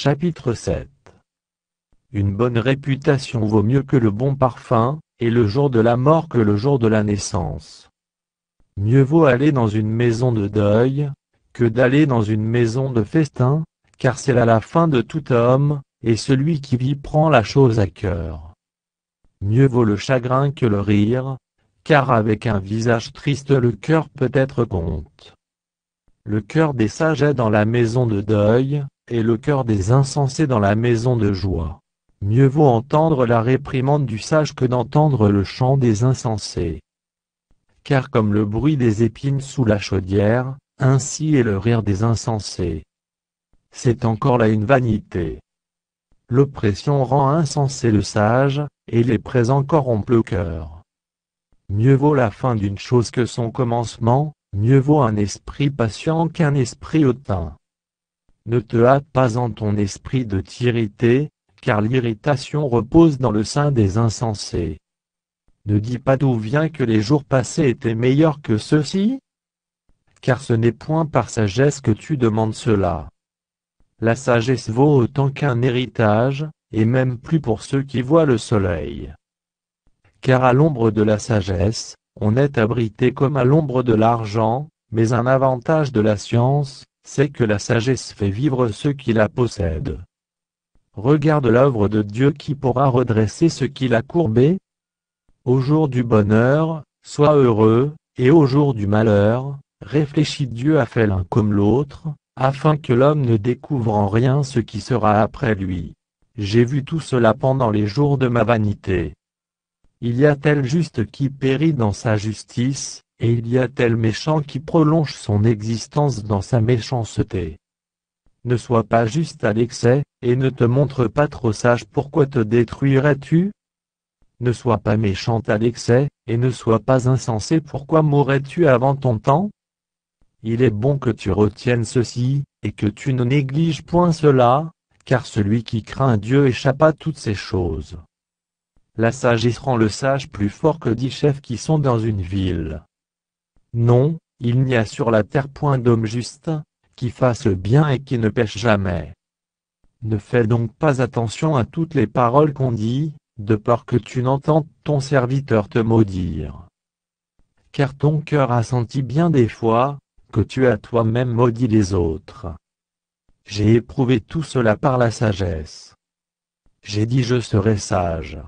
Chapitre 7. Une bonne réputation vaut mieux que le bon parfum, et le jour de la mort que le jour de la naissance. Mieux vaut aller dans une maison de deuil, que d'aller dans une maison de festin, car c'est là la fin de tout homme, et celui qui vit prend la chose à cœur. Mieux vaut le chagrin que le rire, car avec un visage triste le cœur peut être conte. Le cœur des sages est dans la maison de deuil, et le cœur des insensés dans la maison de joie. Mieux vaut entendre la réprimande du sage que d'entendre le chant des insensés. Car comme le bruit des épines sous la chaudière, ainsi est le rire des insensés. C'est encore là une vanité. L'oppression rend insensé le sage, et les présents corrompent le cœur. Mieux vaut la fin d'une chose que son commencement, mieux vaut un esprit patient qu'un esprit hautain. Ne te hâte pas en ton esprit de t'irriter, car l'irritation repose dans le sein des insensés. Ne dis pas d'où vient que les jours passés étaient meilleurs que ceux-ci, car ce n'est point par sagesse que tu demandes cela. La sagesse vaut autant qu'un héritage, et même plus pour ceux qui voient le soleil. Car à l'ombre de la sagesse, on est abrité comme à l'ombre de l'argent, mais un avantage de la science, c'est que la sagesse fait vivre ceux qui la possèdent. Regarde l'œuvre de Dieu qui pourra redresser ce qu'il a courbé. Au jour du bonheur, sois heureux, et au jour du malheur, réfléchis. Dieu a fait l'un comme l'autre, afin que l'homme ne découvre en rien ce qui sera après lui. J'ai vu tout cela pendant les jours de ma vanité. Il y a tel juste qui périt dans sa justice, et il y a tel méchant qui prolonge son existence dans sa méchanceté. Ne sois pas juste à l'excès, et ne te montre pas trop sage. Pourquoi te détruirais-tu? Ne sois pas méchant à l'excès, et ne sois pas insensé. Pourquoi mourrais-tu avant ton temps? Il est bon que tu retiennes ceci, et que tu ne négliges point cela, car celui qui craint Dieu échappe à toutes ces choses. La sagesse rend le sage plus fort que 10 chefs qui sont dans une ville. Non, il n'y a sur la terre point d'homme juste, qui fasse le bien et qui ne pêche jamais. Ne fais donc pas attention à toutes les paroles qu'on dit, de peur que tu n'entendes ton serviteur te maudire. Car ton cœur a senti bien des fois, que tu as toi-même maudit les autres. J'ai éprouvé tout cela par la sagesse. J'ai dit je serai sage.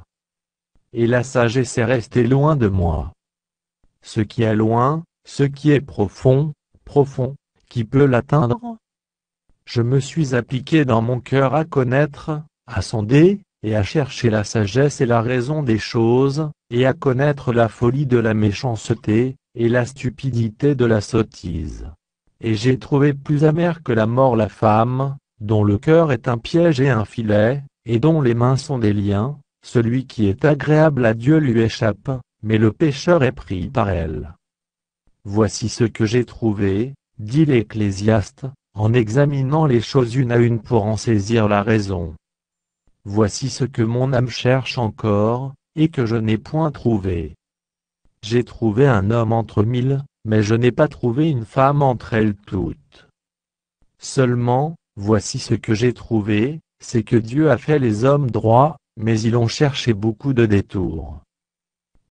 Et la sagesse est restée loin de moi. Ce qui est loin, ce qui est profond, qui peut l'atteindre? Je me suis appliqué dans mon cœur à connaître, à sonder, et à chercher la sagesse et la raison des choses, et à connaître la folie de la méchanceté, et la stupidité de la sottise. Et j'ai trouvé plus amère que la mort la femme, dont le cœur est un piège et un filet, et dont les mains sont des liens. Celui qui est agréable à Dieu lui échappe, mais le pécheur est pris par elle. Voici ce que j'ai trouvé, dit l'Ecclésiaste, en examinant les choses une à une pour en saisir la raison. Voici ce que mon âme cherche encore, et que je n'ai point trouvé. J'ai trouvé un homme entre 1000, mais je n'ai pas trouvé une femme entre elles toutes. Seulement, voici ce que j'ai trouvé, c'est que Dieu a fait les hommes droits, mais ils ont cherché beaucoup de détours.